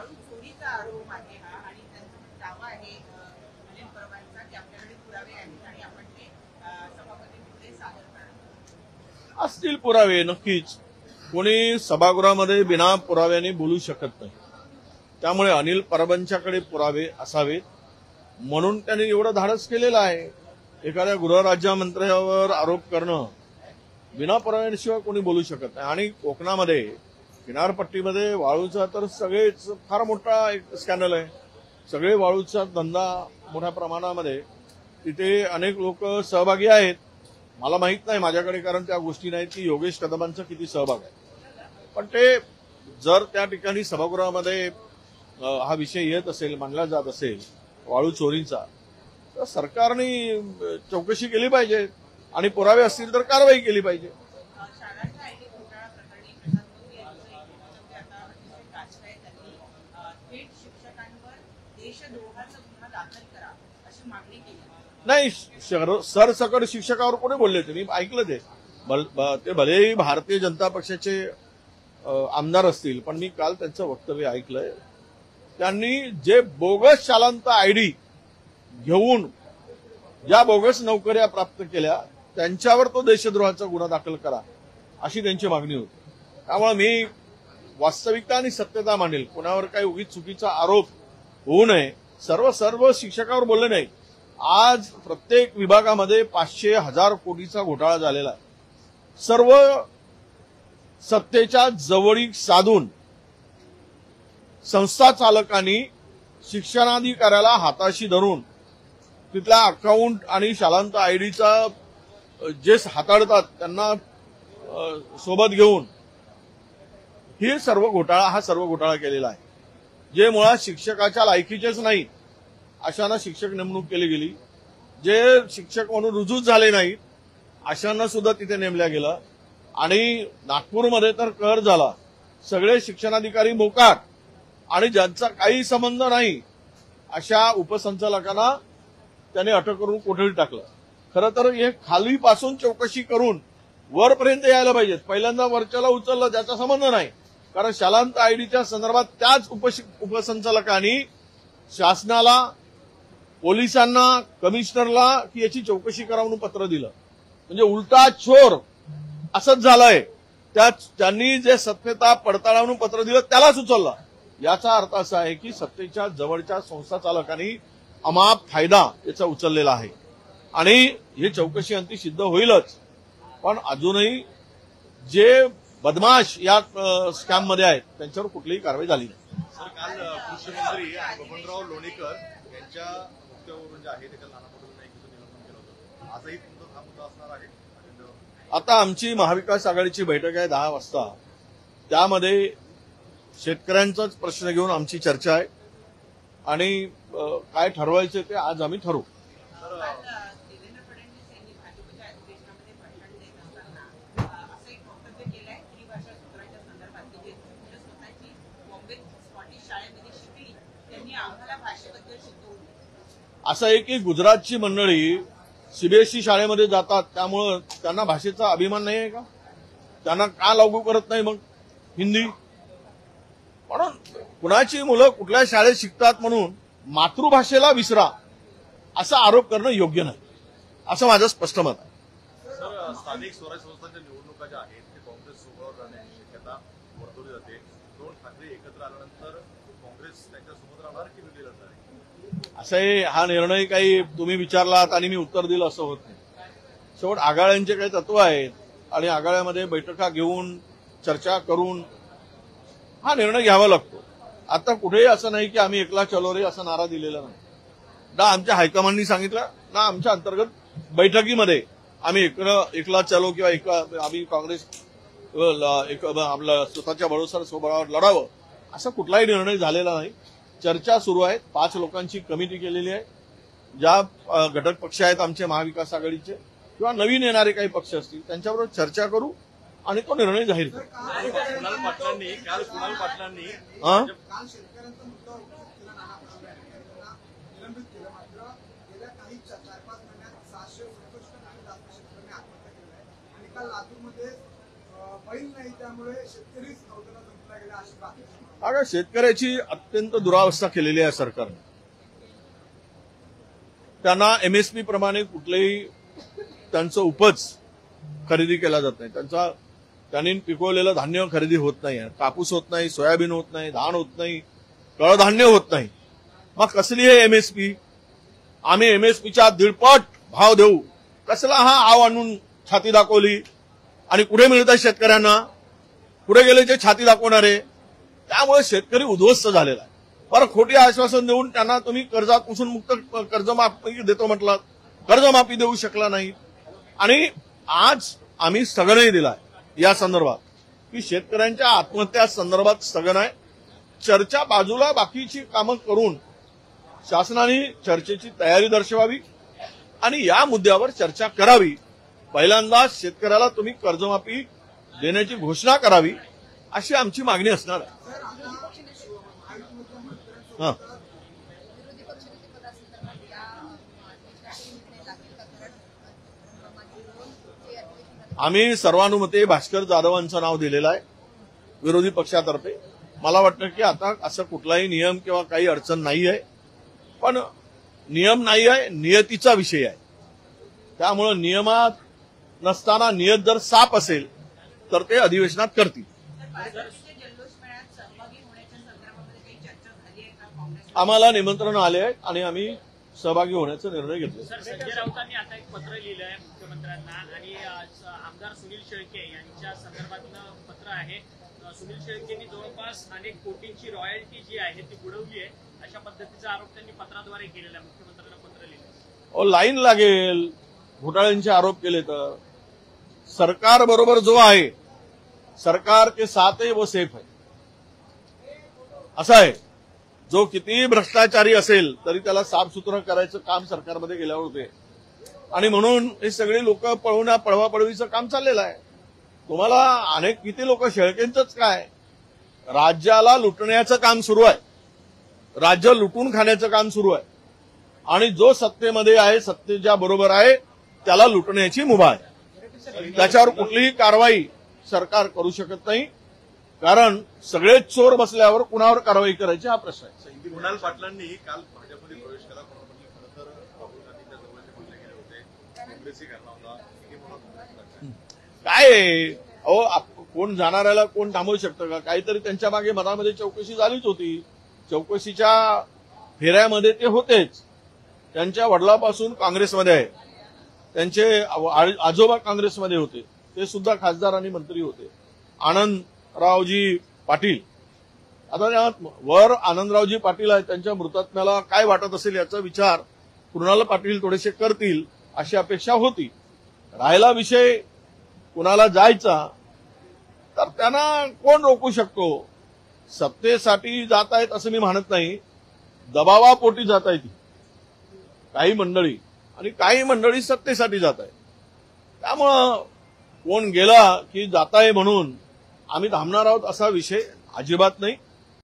वाळू चोरीचा आरोप आहे हा आणि त्यांचा दावा आहे अनिल परबांचा की आपल्याकडे पुरावे आहेत आणि आपण ते सभापतींपुढे सादर करणार असतील पुरावे. नक्कीच कोणी सभागृहामध्ये बिना पुराव्याने बोलू शकत नाही. त्यामुळे अनिल परबांच्याकडे पुरावे असावेत म्हणून त्यांनी एवढं धाडस केलेलं आहे. एखाद्या गृहराज्यमंत्र्यावर आरोप करणं बिना पुराव्याशिवाय कोणी बोलू शकत नाही. आणि कोकणामध्ये किनारपट्टीमध्ये वाळूचा तर सगळेच फार मोठा एक स्कॅन्डल आहे. सगळे वाळूचा धंदा मोठ्या प्रमाणामध्ये तिथे अनेक लोक सहभागी आहेत. मला माहित नाही माझ्याकडे कारण त्या गोष्टी नाहीत की योगेश कदमांचा किती सहभाग आहे. पण ते जर त्या ठिकाणी सभागृहामध्ये हा विषय येत असेल मांडला जात असेल वाळू चोरीचा तर सरकारने चौकशी केली पाहिजे आणि पुरावे असतील तर कारवाई केली पाहिजे. शाळांच्या आयडी घोटाळा प्रकरणी प्रशासकीय यांचं आता अतिशय गाजलंय. त्यांनी थेट शिक्षकांवर देशद्रोहाचा गुन्हा दाखल करा अशी मागणी केली. नाही सरसकट शिक्षकावर कोणी बोलले ते मी ऐकलं ते भलेही भारतीय जनता पक्षाचे आमदार असतील पण मी काल त्यांचं वक्तव्य ऐकलंय. त्यांनी जे बोगस शालांत आयडी घेऊन ज्या बोगस नोकऱ्या प्राप्त केल्या त्यांच्यावर तो देशद्रोहाचा गुन्हा दाखल करा अशी त्यांची मागणी होती. त्यामुळे मी वास्तविकता आणि सत्यता मांडेल. कोणावर काही उगीच चुकीचा आरोप होऊ नये. सर्व शिक्षकावर बोलले नाही. आज प्रत्येक विभागामध्ये 500,000 कोटीचा घोटाळा झालेला आहे. सर्व सत्तेच्या जवळीक साधून संस्था चालकांनी शिक्षणाधिकाऱ्याला हाताशी धरून तिथल्या अकाउंट आणि शालांत आयडीचा जे हाताळतात त्यांना सोबत घेऊन हा सर्व घोटाळा केलेला आहे. जे मुळात शिक्षकाच्या लायकीचेच नाही अशांना शिक्षक नेमणूक केली गेली. जे शिक्षक म्हणून रुजूच झाले नाहीत अशांना सुद्धा तिथे नेमल्या गेलं. आणि नागपूरमध्ये तर कहर झाला. सगळे शिक्षणाधिकारी मोकाट आणि ज्यांचा काही संबंध नाही अशा उपसंचालकांना त्याने अटक करून कोठडीत टाकलं. खरं तर हे खालीपासून चौकशी करून वरपर्यंत यायला पाहिजेत. पहिल्यांदा वरच्याला उचललं ज्याचा संबंध नाही. कारण शालांत आयडीच्या संदर्भात त्याच उपसंचालकांनी शासनाला पोलिसांना कमिशनरला की याची चौकशी करा म्हणून पत्र दिलं. म्हणजे उलटा चोर असंच झालंय. त्यांनी जे सत्यता पडताळून पत्र दिलं त्यालाच उचललं. याचा अर्थ असा आहे की सत्तेच्या जवळच्या संस्था चालकांनी अमाप फायदा याचा उचललेला आहे आणि ही चौकशी अंती सिद्ध होईलच. पण अजूनही जे बदमाश या स्कॅम मध्ये आहेत त्यांच्यावर कुठलीही कारवाई झाली नाही. सर काल कृषी मंत्री बबनराव लोणीकर यांच्या मुद्द्यावरून जे आहे ते काल नानापटोले नाईक निवेदन केलं होतं. आजही तुमचा हा मुद्दा असणार आहे. आता आमची महाविकास आघाडीची बैठक आहे 10 वाजता. त्यामध्ये शेतकऱ्यांचाच प्रश्न घेऊन आमची चर्चा आहे आणि काय ठरवायचं ते आज आम्ही ठरवू. देवेंद्र फडणवीस यांनी भाजपच्या अधिवेशनामध्ये भाषण देत असताना असं एक वक्तव्य केलंय त्रिभाषा सूत्राच्या संदर्भात की जे स्वतःची बॉम्बे स्कॉटिश शाळेमध्ये शिकली त्यांनी आम्हाला भाषेबद्दल शिकवलं. असं आहे की गुजरातची मंडळी सीबीएसई शाळेमध्ये जातात त्यामुळं त्यांना भाषेचा अभिमान नाही आहे का? त्यांना का लागू करत नाही मग हिंदी? म्हणून कुणाची मुलं कुठल्या शाळेत शिकतात म्हणून मातृभाषेला विसरा असा आरोप करणं योग्य नाही असं माझं स्पष्ट मत आहे. सर स्थानिक स्वराज्य संस्थांच्या निवडणुका ज्या आहेत ते काँग्रेस सोबत राहण्याची शक्यता वर्तवली जाते. 2 ठाकरे एकत्र आल्यानंतर काँग्रेस त्यांच्यासोबत राहणार की वेगळी लढणार? असंही हा निर्णय काही तुम्ही विचारलात आणि मी उत्तर दिलं असं होत नाही. शेवट आघाड्यांचे काही तत्व आहेत आणि आघाड्यामध्ये बैठका घेऊन चर्चा करून हा निर्णय घ्यावा लागतो. आता कुठेही असं नाही की आम्ही एकला चलो रे असा नारा दिलेला नाही. ना आमच्या हायकमांडनी सांगितलं ना आमच्या अंतर्गत बैठकीमध्ये आम्ही एकला चलो किंवा आम्ही काँग्रेस आपलं स्वतःच्या भरोश्यावर स्वबळावर लढावं असा कुठलाही निर्णय झालेला नाही. चर्चा सुरू आहे. 5 लोकांची कमिटी केलेली आहे. ज्या घटक पक्ष आहेत आमचे महाविकास आघाडीचे किंवा नवीन येणारे काही पक्ष असतील त्यांच्याबरोबर चर्चा करू आणि तो निर्णय जाहीर करू. काल कुणाल पाटलांनी काल शेतकऱ्यांचा मुद्दा केला नाना पटोले निलंबित केलं. मात्र गेल्या काही 4-5 महिन्यात 767 आणि दाता शेतकऱ्यांनी आत्महत्या केल्या आहे आणि काल लातूरमध्ये बैल नाही त्यामुळे शेतकरीच अवघडात गुंतला गेला अशी बातमी. अगं शेतकऱ्याची अत्यंत दुरावस्था केलेली आहे सरकारने. त्यांना एमएसपी प्रमाणे कुठलेही त्यांचं उपज खरेदी केला जात नाही. त्यांनी पिकवलेलं धान्य खरेदी होत नाही, कापूस होत नाही, सोयाबीन होत नाही, धान होत नाही, कडधान्य होत नाही. मग कसली आहे एमएसपी? आम्ही एमएसपीच्या 1.5 भाव देऊ, कसला हा आव आणून छाती दाखवली. आणि कुठे मिळत शेतकऱ्यांना? कुठे गेले ते छाती दाखवणारे? त्यामुळे शेतकरी उद्ध्वस्त झालेला आहे. बरं, खोटी आश्वासन देऊन त्यांना तुम्ही कर्जापासून मुक्त कर्जमाफी देतो म्हटलं, कर्जमाफी देऊ शकला नाही. आणि आज आम्ही स्थगनही दिलाय या संदर्भात की शेतकऱ्यांच्या आत्महत्या संदर्भात स्थगन आहे. चर्चा बाजूला, बाकीची कामं करून शासनाने चर्चेची तयारी दर्शवावी आणि या मुद्द्यावर चर्चा करावी. पहिल्यांदा शेतकऱ्याला तुम्ही कर्जमाफी देण्याची घोषणा करावी अशी आमची मागणी असणार आहे. सर, आता महायुतीमधल्या मंत्र्यांसोबत हां. विरोधी पक्षनेते पदासंदर्भात या निष्कर्षाचे निर्णय लागतील का? कारण माझे दोन जे अधिवेशनात आम्ही सर्वानुमते भास्कर जाधवांचं नाव दिलेलं आहे विरोधी पक्षातर्फे. मला वाटतं की आता असं कुठलाही नियम किंवा काही अडचण नाही आहे. पण नियम नाही आहे, नियतीचा विषय आहे. त्यामुळं नियमात नसताना नियत जर साफ असेल तर ते अधिवेशनात करतील. बारामतीच्या जल्लोष मेळ्यात सहभागी होण्याच्या संदर्भामध्ये काही चर्चा झाली आहे का काँग्रेस? आम्हाला निमंत्रण आले आहे आणि आम्ही सहभागी होण्याचा निर्णय घेतला. सर, संजय राऊतांनी आता एक पत्र लिहिलं आहे मुख्यमंत्र्यांना आणि आमदार सुनील शेळके यांच्या संदर्भातलं पत्र आहे. सुनील शेळकेंनी जवळपास अनेक कोटींची रॉयल्टी जी आहे ती बुडवली आहे अशा पद्धतीचा आरोप त्यांनी पत्राद्वारे केलेला आहे. मुख्यमंत्र्यांना पत्र लिहिलं. लाईन लागेल घोटाळ्यांचे आरोप केले तर. सरकार बरोबर जो आहे, सरकार के साथ है वो सेफ है, असं आहे. जो कितीही भ्रष्टाचारी असेल तरी त्याला साफसुथरं करायचं काम सरकारमध्ये गेल्यावर होते. आणि म्हणून हे सगळे लोक पळवापळवीचं काम चाललेलं आहे. तुम्हाला अनेक किती लोक, शेळकेंचंच काय, राज्याला लुटण्याचं काम सुरू आहे, राज्य लुटून खाण्याचं काम सुरू आहे. आणि जो सत्तेमध्ये आहे, सत्तेच्या बरोबर आहे, त्याला लुटण्याची मुभा आहे. त्याच्यावर कुठलीही कारवाई सरकार करू शकत नाही. कारण सगळेच चोर बसल्यावर कुणावर कारवाई करायची हा प्रश्न आहे. कुणाल पाटलांनी काल भाजपमध्ये प्रवेश केला. खरं तर राहुल गांधींच्या जवळचे बोलले गेले होते, काँग्रेसही घालला होता. हे म्हणून काय आहे? अहो, कोण जाणाऱ्याला कोण थांबवू शकतं का? काहीतरी त्यांच्या मागे मनामध्ये चौकशी झालीच होती. चौकशीच्या फेऱ्यामध्ये ते होतेच. त्यांच्या वडिलापासून काँग्रेसमध्ये आहे, त्यांचे आजोबा काँग्रेसमध्ये होते, ते सुद्धा खासदार आणि मंत्री होते. आनंदरावजी पाटील, आता वर आनंदरावजी पाटील आहेत, त्यांच्या मृतात्म्याला काय वाटत असेल याचा विचार कुणाल पाटील थोडेसे करतील अशी अपेक्षा होती. राहिला विषय कुणाला जायचा तर त्यांना कोण रोखू शकतो? सत्तेसाठी जात आहेत असं मी म्हणत नाही, दबावापोटी जात आहे ती काही मंडळी, आणि काही मंडळी सत्तेसाठी जात आहेत. त्यामुळं कोण गेला की जात आहे म्हणून आम्ही थांबणार आहोत असा विषय अजिबात नाही.